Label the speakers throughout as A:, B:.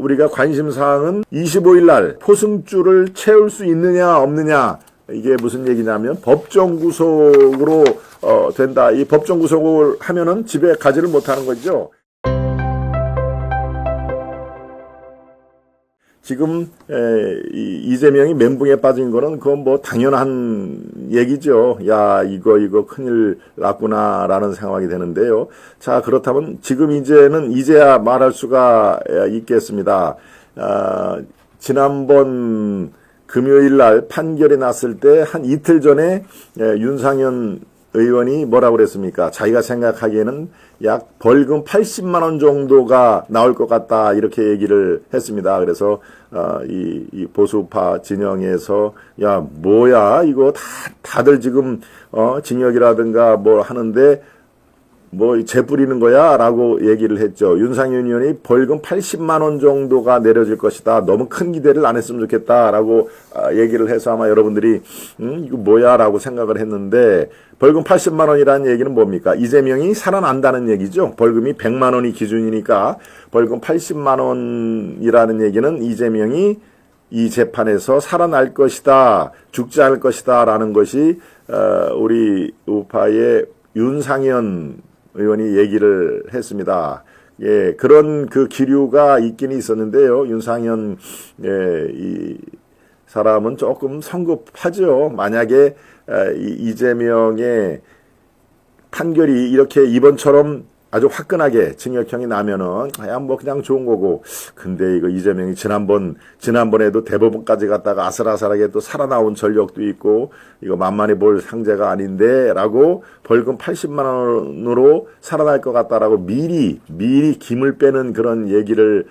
A: 우리가 관심사항은 25일 날 포승줄을 채울 수 있느냐 없느냐, 이게 무슨 얘기냐면 법정 구속으로 된다. 이 법정 구속을 하면은 집에 가지를 못하는 거죠. 지금 이재명이 멘붕에 빠진 거는 그건 뭐 당연한 얘기죠. 야, 이거 큰일 났구나라는 생각이 되는데요. 자, 그렇다면 지금 이제야 말할 수가 있겠습니다. 지난번 금요일 날 판결이 났을 때 한 이틀 전에 윤상현 의원이 뭐라고 그랬습니까? 자기가 생각하기에는 약 벌금 80만 원 정도가 나올 것 같다, 이렇게 얘기를 했습니다. 그래서 이 보수파 진영에서 야, 뭐야 이거 다들 지금 징역이라든가 뭐 하는데 뭐 재뿌리는 거야 라고 얘기를 했죠. 윤상현 의원이 벌금 80만 원 정도가 내려질 것이다, 너무 큰 기대를 안 했으면 좋겠다 라고 얘기를 해서 아마 여러분들이 이거 뭐야 라고 생각을 했는데, 벌금 80만 원이라는 얘기는 뭡니까? 이재명이 살아난다는 얘기죠. 벌금이 100만 원이 기준이니까 벌금 80만 원이라는 얘기는 이재명이 이 재판에서 살아날 것이다, 죽지 않을 것이다 라는 것이 우리 우파의 윤상현 의원이 얘기를 했습니다. 예, 그런 그 기류가 있긴 있었는데요. 윤상현 이 사람은 조금 성급하죠. 만약에 이재명의 판결이 이렇게 이번처럼 아주 화끈하게 징역형이 나면은 뭐 그냥 좋은 거고, 근데 이거 이재명이 지난번에도 대법원까지 갔다가 아슬아슬하게 또 살아나온 전력도 있고 이거 만만히 볼 상재가 아닌데 라고 벌금 80만 원으로 살아날 것 같다라고 미리 김을 빼는 그런 얘기를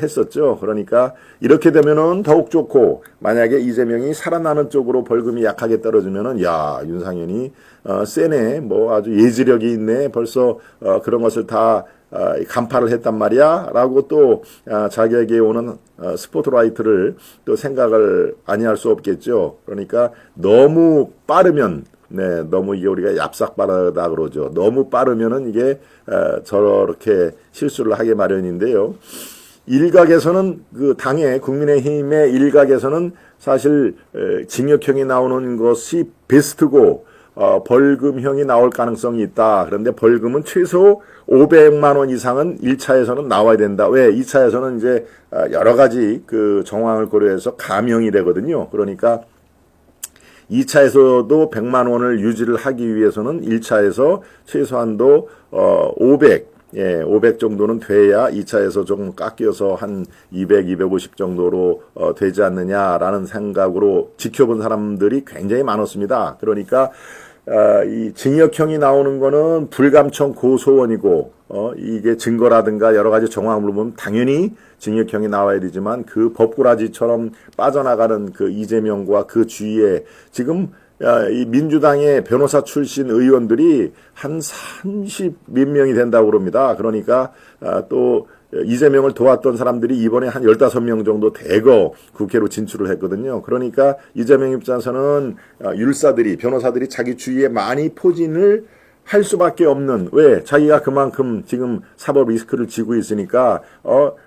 A: 했었죠. 그러니까 이렇게 되면은 더욱 좋고, 만약에 이재명이 살아나는 쪽으로 벌금이 약하게 떨어지면은 야, 윤상현이 세네, 뭐 아주 예지력이 있네, 벌써 그런 것을 다 간파를 했단 말이야 라고 또 자기에게 오는 스포트라이트를 또 생각을 아니할 수 없겠죠. 그러니까 너무 빠르면, 너무 이게 우리가 얍삭 빠르다 그러죠. 너무 빠르면은 이게 저렇게 실수를 하게 마련인데요. 일각에서는 그 당의 국민의힘의 일각에서는 사실 징역형이 나오는 것이 베스트고 벌금형이 나올 가능성이 있다. 그런데 벌금은 최소 500만 원 이상은 1차에서는 나와야 된다. 왜? 2차에서는 이제 여러 가지 그 정황을 고려해서 감형이 되거든요. 그러니까 2차에서도 100만 원을 유지를 하기 위해서는 1차에서 최소한도 500 정도는 돼야 2차에서 조금 깎여서 한 200, 250 정도로 되지 않느냐라는 생각으로 지켜본 사람들이 굉장히 많았습니다. 그러니까 이 징역형이 나오는 거는 불감청 고소원이고 이게 증거라든가 여러 가지 정황을 보면 당연히 징역형이 나와야 되지만, 그 법꾸라지처럼 빠져나가는 그 이재명과 그 주위에 지금 이 민주당의 변호사 출신 의원들이 한 30 몇 명이 된다고 그럽니다. 그러니까 또 이재명을 도왔던 사람들이 이번에 한 15명 정도 대거 국회로 진출을 했거든요. 그러니까 이재명 입장에서는 변호사들이 자기 주위에 많이 포진을 할 수밖에 없는, 왜? 자기가 그만큼 지금 사법 리스크를 지고 있으니까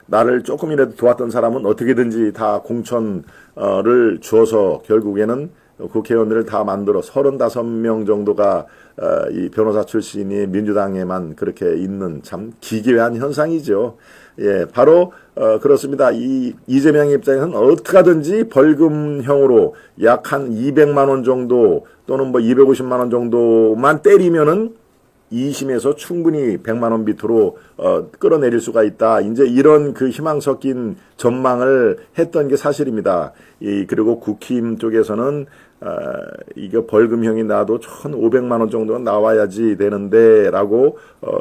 A: 나를 조금이라도 도왔던 사람은 어떻게든지 다 공천을 주어서 결국에는 국회의원들을 다 만들어 35명 정도가 이 변호사 출신이 민주당에만 그렇게 있는 참 기괴한 현상이죠. 예, 바로 그렇습니다. 이재명 입장에서는 어떻게 하든지 벌금형으로 약 한 200만 원 정도 또는 뭐 250만 원 정도만 때리면은 2심에서 충분히 100만 원 밑으로 끌어내릴 수가 있다. 이제 이런 그 희망 섞인 전망을 했던 게 사실입니다. 그리고 국힘 쪽에서는 이게 벌금형이 나도 1,500만 원 정도는 나와야지 되는데 라고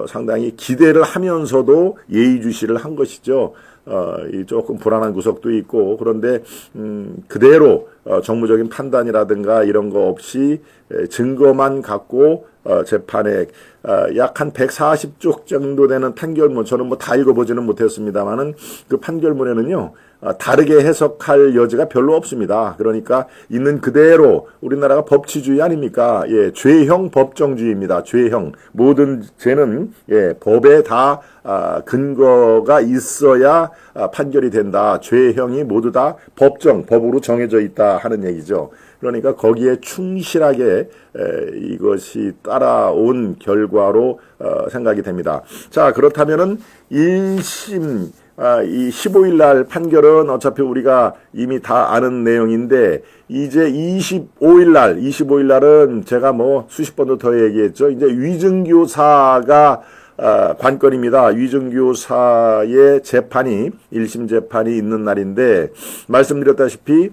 A: 상당히 기대를 하면서도 예의주시를 한 것이죠. 조금 불안한 구석도 있고, 그런데 그대로 정무적인 판단이라든가 이런 거 없이 증거만 갖고 재판에 약 한 140쪽 정도 되는 판결문, 저는 뭐 다 읽어보지는 못했습니다만은 그 판결문에는요, 다르게 해석할 여지가 별로 없습니다. 그러니까 있는 그대로 우리나라가 법치주의 아닙니까? 예, 죄형 법정주의입니다. 죄형. 모든 죄는 법에 다 근거가 있어야 판결이 된다. 죄형이 모두 다 법으로 정해져 있다 하는 얘기죠. 그러니까 거기에 충실하게 이것이 따라온 결과로 생각이 됩니다. 자, 그렇다면은 1심 이 15일 날 판결은 어차피 우리가 이미 다 아는 내용인데, 이제 25일 날은 제가 뭐 수십 번도 더 얘기했죠. 이제 위증교사가 관건입니다. 위증교사의 재판이, 1심 재판이 있는 날인데, 말씀드렸다시피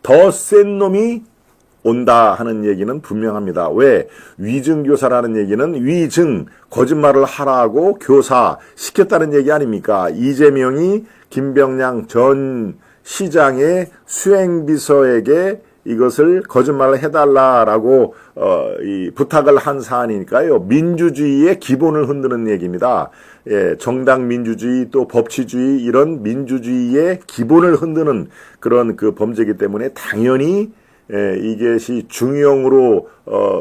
A: 더 센 놈이 온다 하는 얘기는 분명합니다. 왜? 위증교사라는 얘기는 위증, 거짓말을 하라고 교사 시켰다는 얘기 아닙니까? 이재명이 김병량 전 시장의 수행비서에게 이것을 거짓말을 해달라라고 이 부탁을 한 사안이니까요. 민주주의의 기본을 흔드는 얘기입니다. 예, 정당 민주주의 또 법치주의 이런 민주주의의 기본을 흔드는 그런 그 범죄이기 때문에 당연히 이것이 중형으로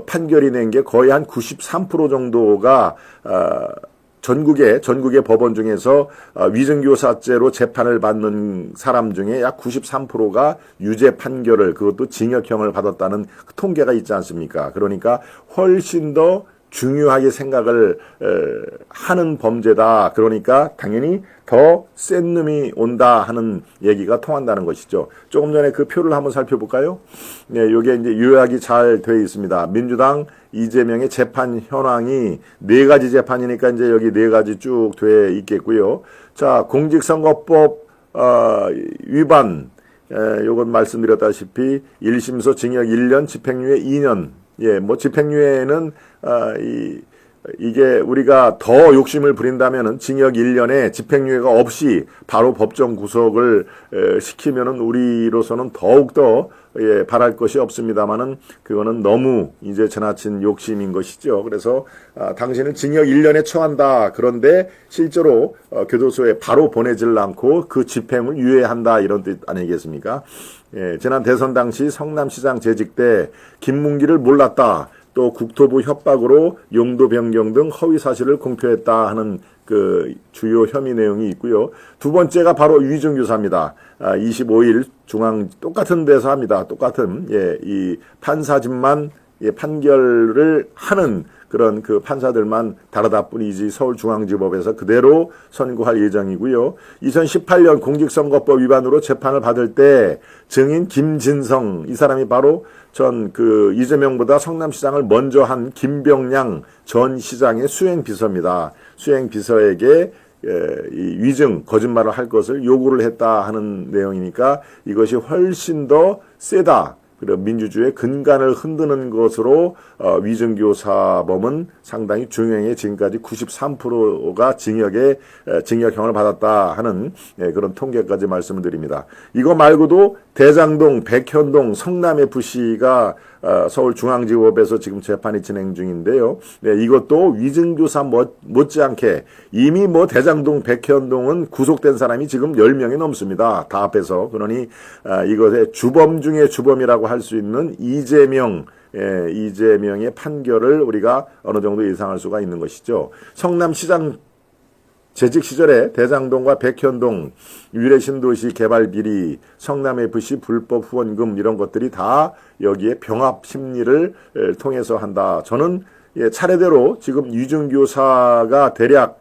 A: 판결이 낸 게 거의 한 93% 정도가 전국의 법원 중에서 위증교사죄로 재판을 받는 사람 중에 약 93%가 유죄 판결을, 그것도 징역형을 받았다는 통계가 있지 않습니까? 그러니까 훨씬 더 중요하게 생각을 하는 범죄다. 그러니까 당연히 더 센 놈이 온다 하는 얘기가 통한다는 것이죠. 조금 전에 그 표를 한번 살펴볼까요? 네, 이게 이제 요약이 잘 되어 있습니다. 민주당 이재명의 재판 현황이 4가지 재판이니까 이제 여기 4가지 쭉 돼 있겠고요. 자, 공직선거법 위반, 요건 말씀드렸다시피 1심소 징역 1년, 집행유예 2년. 예, 뭐 집행유예는 이게 우리가 더 욕심을 부린다면은 징역 1년에 집행유예가 없이 바로 법정 구속을 시키면은 우리로서는 더욱더 바랄 것이 없습니다만은 그거는 너무 이제 지나친 욕심인 것이죠. 그래서 당신은 징역 1년에 처한다. 그런데 실제로 교도소에 바로 보내질 않고 그 집행을 유예한다, 이런 뜻 아니겠습니까? 예, 지난 대선 당시 성남시장 재직 때 김문기를 몰랐다, 또 국토부 협박으로 용도 변경 등 허위 사실을 공표했다 하는 그 주요 혐의 내용이 있고요. 두 번째가 바로 위증교사입니다. 25일 중앙 똑같은 데서 합니다. 똑같은 이 판사진만 판결을 하는 그런 그 판사들만 다르다 뿐이지 서울중앙지법에서 그대로 선고할 예정이고요. 2018년 공직선거법 위반으로 재판을 받을 때 증인 김진성, 이 사람이 바로 전 그 이재명보다 성남시장을 먼저 한 김병량 전 시장의 수행비서입니다. 수행비서에게 이 위증, 거짓말을 할 것을 요구를 했다 하는 내용이니까 이것이 훨씬 더 세다. 그리고 민주주의의 근간을 흔드는 것으로 위증교사범은 상당히 중형의 지금까지 93%가 징역형을 받았다 하는 그런 통계까지 말씀을 드립니다. 이거 말고도 대장동, 백현동, 성남FC가 서울중앙지법에서 지금 재판이 진행 중인데요. 네, 이것도 위증교사 못지않게 이미 뭐 대장동, 백현동은 구속된 사람이 지금 10명이 넘습니다. 다 합해서. 그러니 이것의 주범 중에 주범이라고 할 수 있는 이재명의 판결을 우리가 어느 정도 예상할 수가 있는 것이죠. 성남시장 재직 시절에 대장동과 백현동, 위례신도시 개발 비리, 성남FC 불법 후원금 이런 것들이 다 여기에 병합 심리를 통해서 한다. 저는 차례대로 지금 위증교사가 대략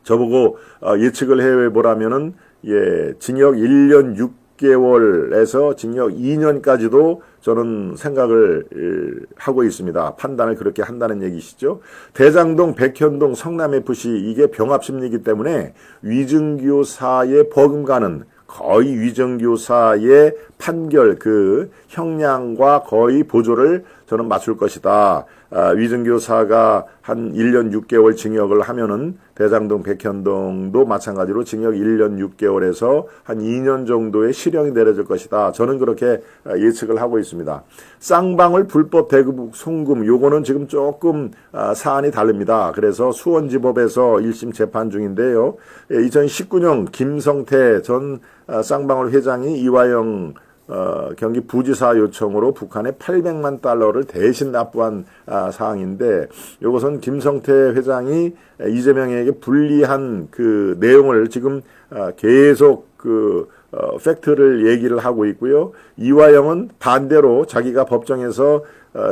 A: 저보고 예측을 해보라면은 징역 1년 6개월에서 징역 2년까지도 저는 생각을 하고 있습니다. 판단을 그렇게 한다는 얘기시죠. 대장동, 백현동, 성남FC 이게 병합심리이기 때문에 위증교사의 버금가는 거의 위증교사의 판결 그 형량과 거의 보조를 저는 맞출 것이다. 위증교사가 한 1년 6개월 징역을 하면은 대장동 백현동도 마찬가지로 징역 1년 6개월에서 한 2년 정도의 실형이 내려질 것이다. 저는 그렇게 예측을 하고 있습니다. 쌍방울 불법 대북 송금 요거는 지금 조금 사안이 다릅니다. 그래서 수원지법에서 1심 재판 중인데요. 2019년 김성태 전 쌍방울 회장이 이화영 경기 부지사 요청으로 북한에 800만 달러를 대신 납부한 사항인데 이것은 김성태 회장이 이재명에게 불리한 그 내용을 지금 계속 팩트를 얘기를 하고 있고요. 이화영은 반대로 자기가 법정에서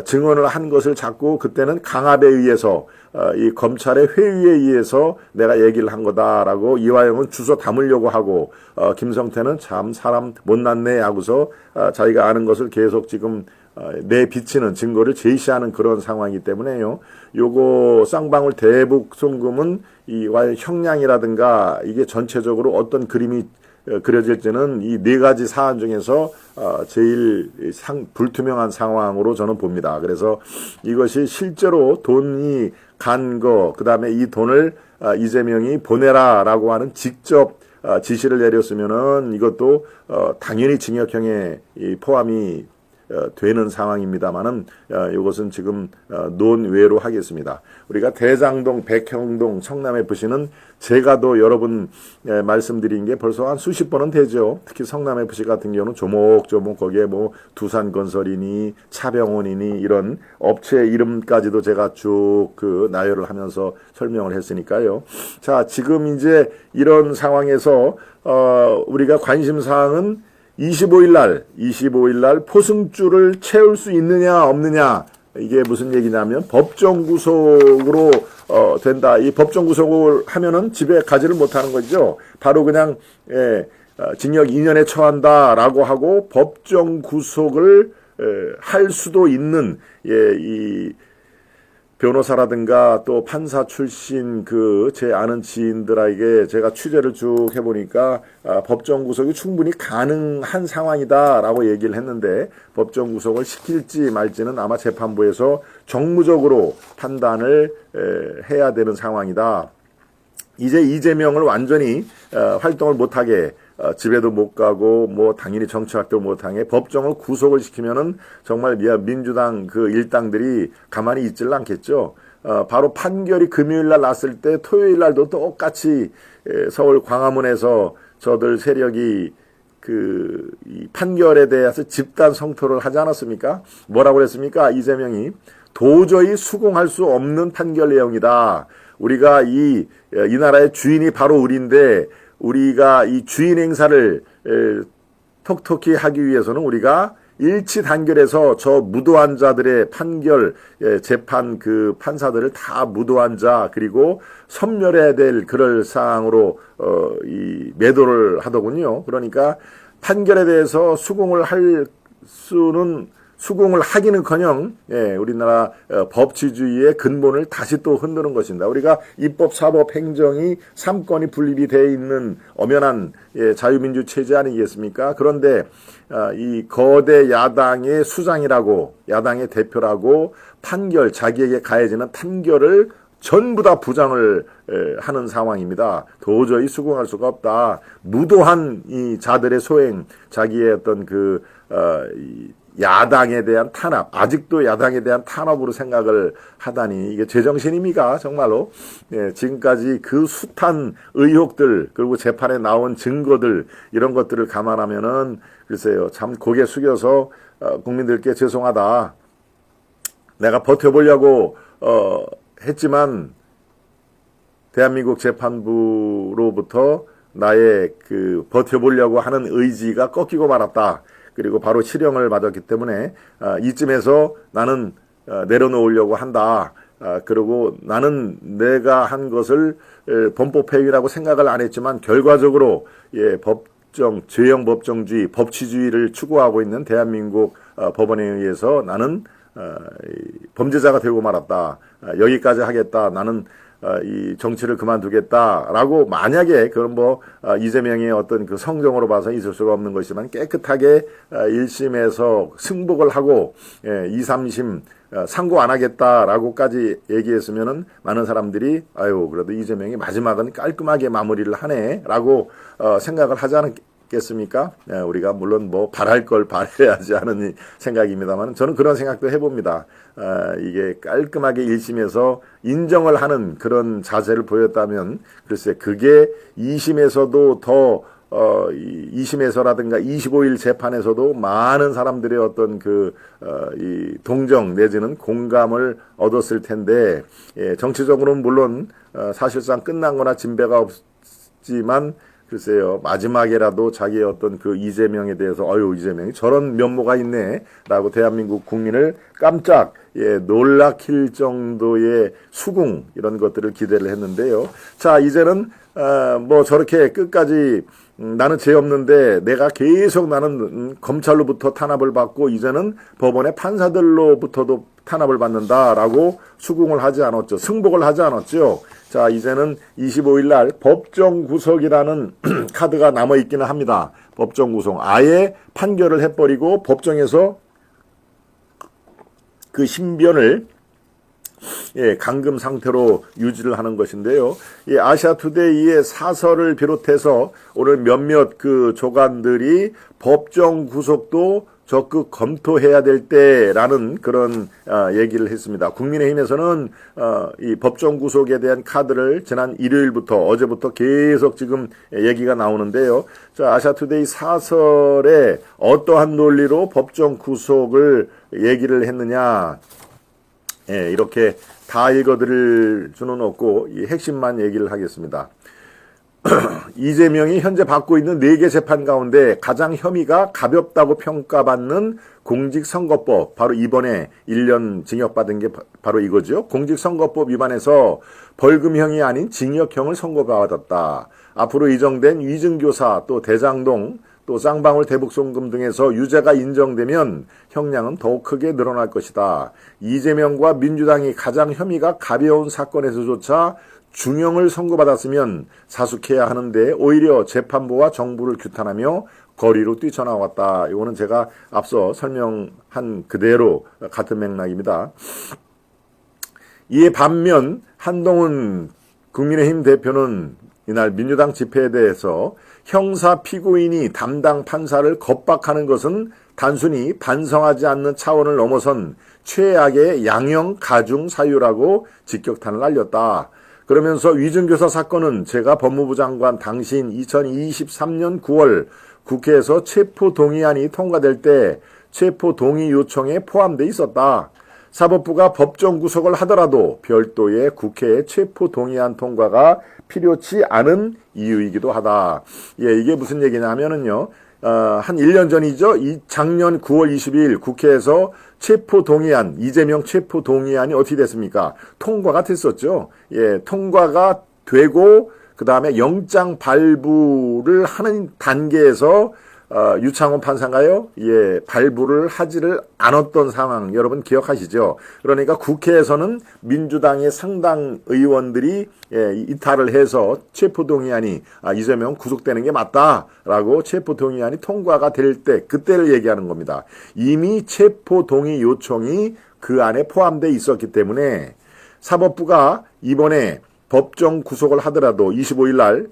A: 증언을 한 것을 자꾸 그때는 강압에 의해서 이 검찰의 회유에 의해서 내가 얘기를 한 거다라고 이화영은 주워 담으려고 하고 김성태는 참 사람 못났네 하고서 자기가 아는 것을 계속 지금 내비치는 증거를 제시하는 그런 상황이기 때문에요. 요거 쌍방울 대북 송금은 이 형량이라든가 이게 전체적으로 어떤 그림이 그려질지는 이 네 가지 사안 중에서 제일 불투명한 상황으로 저는 봅니다. 그래서 이것이 실제로 돈이 간 거, 그 다음에 이 돈을 이재명이 보내라라고 하는 직접 지시를 내렸으면은 이것도 당연히 징역형에 포함이 되는 상황입니다만은 이것은 지금 논외로 하겠습니다. 우리가 대장동, 백현동, 성남FC는 제가도 여러 번 말씀드린 게 벌써 한 수십 번은 되죠. 특히 성남FC 같은 경우는 조목조목 거기에 뭐 두산건설이니 차병원이니 이런 업체 이름까지도 제가 쭉 나열을 하면서 설명을 했으니까요. 자, 지금 이제 이런 상황에서 우리가 관심사항은 25일 날 포승줄을 채울 수 있느냐 없느냐 이게 무슨 얘기냐면 법정 구속으로 된다. 이 법정 구속을 하면은 집에 가지를 못하는 거죠. 바로 그냥 징역 2년에 처한다라고 하고 법정 구속을 할 수도 있는 이 변호사라든가 또 판사 출신 제 아는 지인들에게 제가 취재를 쭉 해보니까 법정 구속이 충분히 가능한 상황이다라고 얘기를 했는데 법정 구속을 시킬지 말지는 아마 재판부에서 정무적으로 판단을 해야 되는 상황이다. 이제 이재명을 완전히 활동을 못하게 집에도 못 가고 뭐 당연히 정치활동을 못하게 법정을 구속을 시키면은 정말 민주당 일당들이 가만히 있질 않겠죠. 바로 판결이 금요일 날 났을 때 토요일 날도 똑같이 서울 광화문에서 저들 세력이 이 판결에 대해서 집단 성토를 하지 않았습니까? 뭐라고 그랬습니까? 이재명이 도저히 수긍할 수 없는 판결 내용이다. 우리가 이 나라의 주인이 바로 우리인데 우리가 이 주인 행사를 톡톡히 하기 위해서는 우리가 일치 단결해서 저 무도한 자들의 판결, 재판 판사들을 다 무도한 자 그리고 섬멸해야 될 그럴 사항으로 이 매도를 하더군요. 그러니까 판결에 대해서 수긍을 하기는커녕 우리나라 법치주의의 근본을 다시 또 흔드는 것입니다. 우리가 입법, 사법, 행정이 3권이 분립이 되어 있는 엄연한 자유민주 체제 아니겠습니까? 그런데 이 거대 야당의 수장이라고 야당의 대표라고 자기에게 가해지는 판결을 전부 다 부정을 하는 상황입니다. 도저히 수긍할 수가 없다. 무도한 이 자들의 소행, 자기의 어떤 야당에 대한 탄압, 아직도 야당에 대한 탄압으로 생각을 하다니 이게 제정신입니까? 정말로. 지금까지 숱한 의혹들 그리고 재판에 나온 증거들 이런 것들을 감안하면은 글쎄요, 참 고개 숙여서 국민들께 죄송하다. 내가 버텨보려고 했지만 대한민국 재판부로부터 나의 버텨보려고 하는 의지가 꺾이고 말았다. 그리고 바로 실형을 맞았기 때문에 이쯤에서 나는 내려놓으려고 한다. 그리고 나는 내가 한 것을 범법행위라고 생각을 안 했지만 결과적으로 죄형 법정주의, 법치주의를 추구하고 있는 대한민국 법원에 의해서 나는 범죄자가 되고 말았다. 여기까지 하겠다. 나는 이 정치를 그만두겠다라고 만약에 그런 이재명의 어떤 그 성정으로 봐서 있을 수가 없는 것이지만 깨끗하게 1심에서 승복을 하고 2, 3심 상고 안 하겠다라고까지 얘기했으면은 많은 사람들이 아유 그래도 이재명이 마지막은 깔끔하게 마무리를 하네라고 생각을 하지 않겠습니까? 우리가 물론 바랄 걸 바라야지 하는 생각입니다만 저는 그런 생각도 해봅니다. 이게 깔끔하게 1심에서 인정을 하는 그런 자세를 보였다면 글쎄 그게 2심에서도 더 2심에서라든가 25일 재판에서도 많은 사람들의 어떤 이 동정 내지는 공감을 얻었을 텐데, 정치적으로는 물론, 사실상 끝난 거나 진배가 없지만, 글쎄요, 마지막에라도 자기의 어떤 이재명에 대해서, 이재명이 저런 면모가 있네, 라고 대한민국 국민을 깜짝, 놀라킬 정도의 수긍, 이런 것들을 기대를 했는데요. 자, 이제는, 저렇게 끝까지, 나는 죄 없는데 내가 계속 나는 검찰로부터 탄압을 받고 이제는 법원의 판사들로부터도 탄압을 받는다라고 수긍을 하지 않았죠. 승복을 하지 않았죠. 자, 이제는 25일 날 법정 구속이라는 카드가 남아있기는 합니다. 법정 구속. 아예 판결을 해버리고 법정에서 그 신변을 감금 상태로 유지를 하는 것인데요. 이 아시아투데이의 사설을 비롯해서 오늘 몇몇 조간들이 법정 구속도 적극 검토해야 될 때라는 그런 얘기를 했습니다. 국민의힘에서는 이 법정 구속에 대한 카드를 지난 일요일부터 어제부터 계속 지금 얘기가 나오는데요. 자, 아시아투데이 사설에 어떠한 논리로 법정 구속을 얘기를 했느냐. 이렇게 다 읽어드릴 수는 없고 이 핵심만 얘기를 하겠습니다. 이재명이 현재 받고 있는 4개 재판 가운데 가장 혐의가 가볍다고 평가받는 공직선거법, 바로 이번에 1년 징역받은 게 바로 이거죠. 공직선거법 위반해서 벌금형이 아닌 징역형을 선고받았다. 앞으로 이정된 위증교사 또 대장동 또 쌍방울 대북송금 등에서 유죄가 인정되면 형량은 더욱 크게 늘어날 것이다. 이재명과 민주당이 가장 혐의가 가벼운 사건에서조차 중형을 선고받았으면 사숙해야 하는데 오히려 재판부와 정부를 규탄하며 거리로 뛰쳐나왔다. 이거는 제가 앞서 설명한 그대로 같은 맥락입니다. 이에 반면 한동훈 국민의힘 대표는 이날 민주당 집회에 대해서 형사 피고인이 담당 판사를 겁박하는 것은 단순히 반성하지 않는 차원을 넘어선 최악의 양형 가중 사유라고 직격탄을 날렸다. 그러면서 위증교사 사건은 제가 법무부 장관 당시인 2023년 9월 국회에서 체포동의안이 통과될 때 체포동의 요청에 포함돼 있었다. 사법부가 법정 구속을 하더라도 별도의 국회의 체포동의안 통과가 필요치 않은 이유이기도 하다. 이게 무슨 얘기냐면은요. 한 1년 전이죠. 작년 9월 22일 국회에서 체포동의안, 이재명 체포동의안이 어떻게 됐습니까? 통과가 됐었죠. 통과가 되고 그 다음에 영장 발부를 하는 단계에서 유창훈 판사가요, 발부를 하지를 않았던 상황, 여러분 기억하시죠? 그러니까 국회에서는 민주당의 상당 의원들이 이탈을 해서 체포동의안이, 이재명 구속되는 게 맞다라고 체포동의안이 통과가 될 때, 그때를 얘기하는 겁니다. 이미 체포동의 요청이 그 안에 포함되어 있었기 때문에 사법부가 이번에 법정 구속을 하더라도 25일 날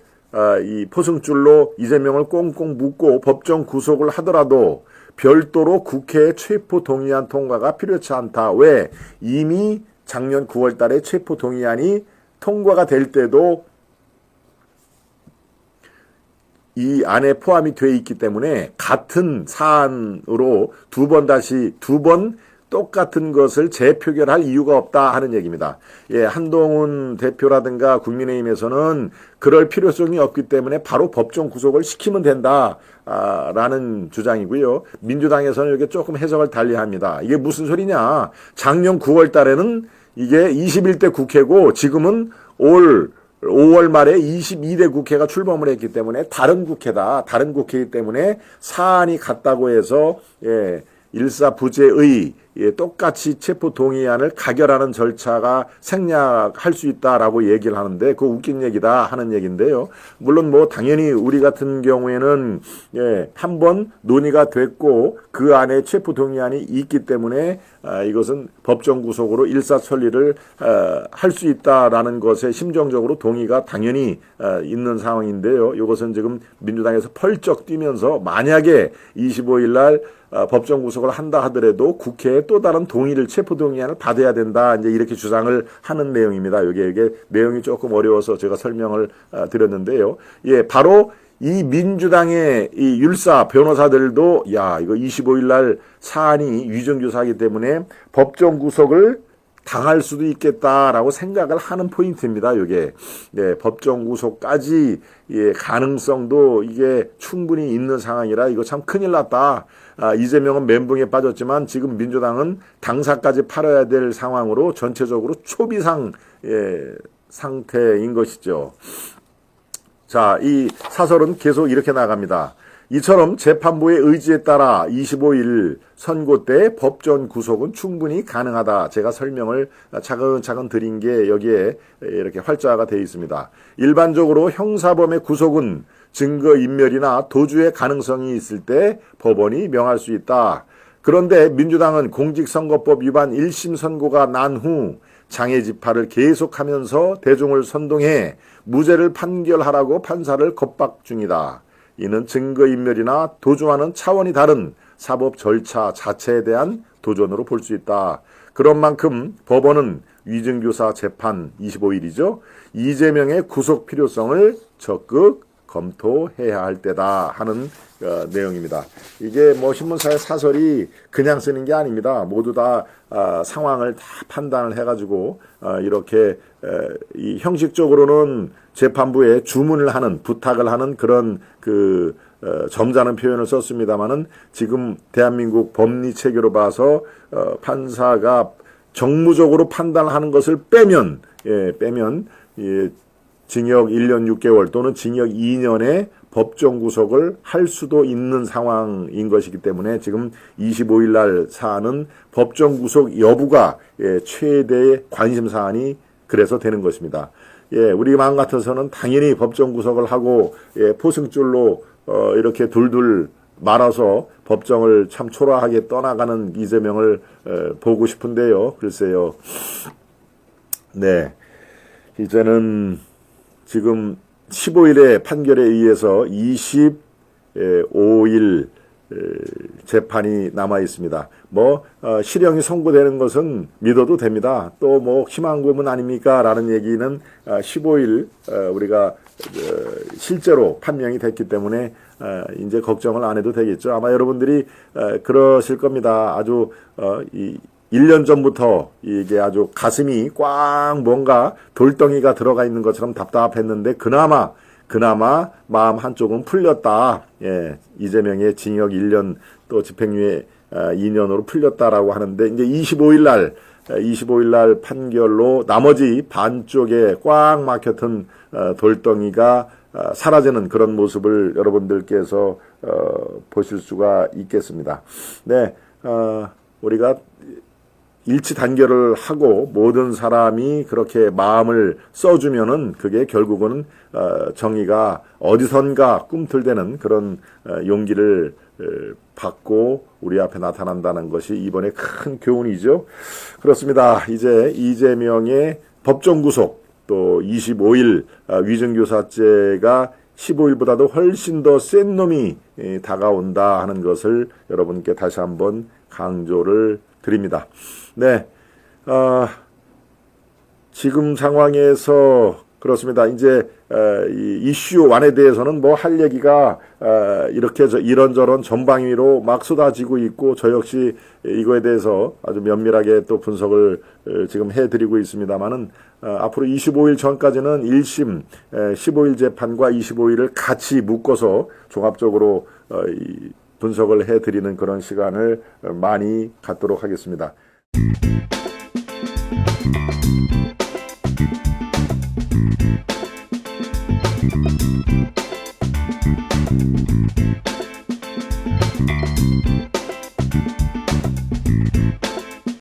A: 이 포승줄로 이재명을 꽁꽁 묶고 법정 구속을 하더라도 별도로 국회의 체포동의안 통과가 필요치 않다. 왜? 이미 작년 9월 달에 체포동의안이 통과가 될 때도 이 안에 포함이 되어 있기 때문에 같은 사안으로 두 번 똑같은 것을 재표결할 이유가 없다 하는 얘기입니다. 한동훈 대표라든가 국민의힘에서는 그럴 필요성이 없기 때문에 바로 법정 구속을 시키면 된다 라는 주장이고요. 민주당에서는 이렇게 조금 해석을 달리합니다. 이게 무슨 소리냐. 작년 9월 달에는 이게 21대 국회고 지금은 올 5월 말에 22대 국회가 출범을 했기 때문에 다른 국회다. 다른 국회이기 때문에 사안이 같다고 해서 일사부재의 똑같이 체포 동의안을 가결하는 절차가 생략할 수 있다라고 얘기를 하는데 그거 웃긴 얘기다 하는 얘기인데요. 물론 뭐 당연히 우리 같은 경우에는 한번 논의가 됐고 그 안에 체포 동의안이 있기 때문에 이것은 법정 구속으로 일사천리를 할 수 있다라는 것에 심정적으로 동의가 당연히 있는 상황인데요. 이것은 지금 민주당에서 펄쩍 뛰면서 만약에 25일 날 법정 구속을 한다 하더라도 국회에 또 다른 동의를 체포 동의안을 받아야 된다 이제 이렇게 주장을 하는 내용입니다. 이게 내용이 조금 어려워서 제가 설명을 드렸는데요. 예, 바로 이 민주당의 이 율사 변호사들도 이거 25일 날 사안이 위정교사이기 때문에 법정 구속을 당할 수도 있겠다라고 생각을 하는 포인트입니다. 이게 법정 구속까지 가능성도 이게 충분히 있는 상황이라 이거 참 큰일 났다. 이재명은 멘붕에 빠졌지만 지금 민주당은 당사까지 팔아야 될 상황으로 전체적으로 초비상 상태인 것이죠. 자, 이 사설은 계속 이렇게 나갑니다. 이처럼 재판부의 의지에 따라 25일 선고 때 법정 구속은 충분히 가능하다. 제가 설명을 차근차근 드린 게 여기에 이렇게 활자가 되어 있습니다. 일반적으로 형사범의 구속은 증거인멸이나 도주의 가능성이 있을 때 법원이 명할 수 있다. 그런데 민주당은 공직선거법 위반 1심 선고가 난 후 장애집화를 계속하면서 대중을 선동해 무죄를 판결하라고 판사를 겁박 중이다. 이는 증거인멸이나 도주와는 차원이 다른 사법 절차 자체에 대한 도전으로 볼 수 있다. 그런 만큼 법원은 위증교사 재판 25일이죠. 이재명의 구속 필요성을 적극 검토해야 할 때다 하는 내용입니다. 이게 뭐 신문사의 사설이 그냥 쓰는 게 아닙니다. 모두 다 상황을 다 판단을 해가지고 이렇게 이 형식적으로는 재판부에 주문을 하는 부탁을 하는 그런 점잖은 표현을 썼습니다만은 지금 대한민국 법리 체계로 봐서 판사가 정무적으로 판단하는 것을 빼면 징역 1년 6개월 또는 징역 2년의 법정 구속을 할 수도 있는 상황인 것이기 때문에 지금 25일 날 사안은 법정 구속 여부가 최대의 관심 사안이 그래서 되는 것입니다. 우리 마음 같아서는 당연히 법정 구속을 하고 포승줄로 이렇게 둘둘 말아서 법정을 참 초라하게 떠나가는 이재명을 보고 싶은데요. 글쎄요. 이제는 지금 15일의 판결에 의해서 25일 재판이 남아 있습니다. 실형이 선고되는 것은 믿어도 됩니다. 또 희망고문 아닙니까? 라는 얘기는 15일 우리가 실제로 판명이 됐기 때문에 이제 걱정을 안 해도 되겠죠. 아마 여러분들이 그러실 겁니다. 아주 1년 전부터 이게 아주 가슴이 꽉 뭔가 돌덩이가 들어가 있는 것처럼 답답했는데 그나마 마음 한쪽은 풀렸다. 이재명의 징역 1년 또 집행유예 2년으로 풀렸다라고 하는데 이제 25일 날 판결로 나머지 반쪽에 꽉 막혔던 돌덩이가 사라지는 그런 모습을 여러분들께서 보실 수가 있겠습니다. 우리가 일치 단결을 하고 모든 사람이 그렇게 마음을 써주면은 그게 결국은 정의가 어디선가 꿈틀대는 그런 용기를 받고 우리 앞에 나타난다는 것이 이번에 큰 교훈이죠. 그렇습니다. 이제 이재명의 법정 구속 또 25일 위증교사죄가 15일보다도 훨씬 더 센 놈이 다가온다 하는 것을 여러분께 다시 한번 강조를 드립니다. 지금 상황에서 그렇습니다. 이제 이 이슈 완에 대해서는 할 얘기가 이렇게 이런저런 전방위로 막 쏟아지고 있고 저 역시 이거에 대해서 아주 면밀하게 또 분석을 지금 해드리고 있습니다만은 앞으로 25일 전까지는 1심 15일 재판과 25일을 같이 묶어서 종합적으로 분석을 해드리는 그런 시간을 많이 갖도록 하겠습니다.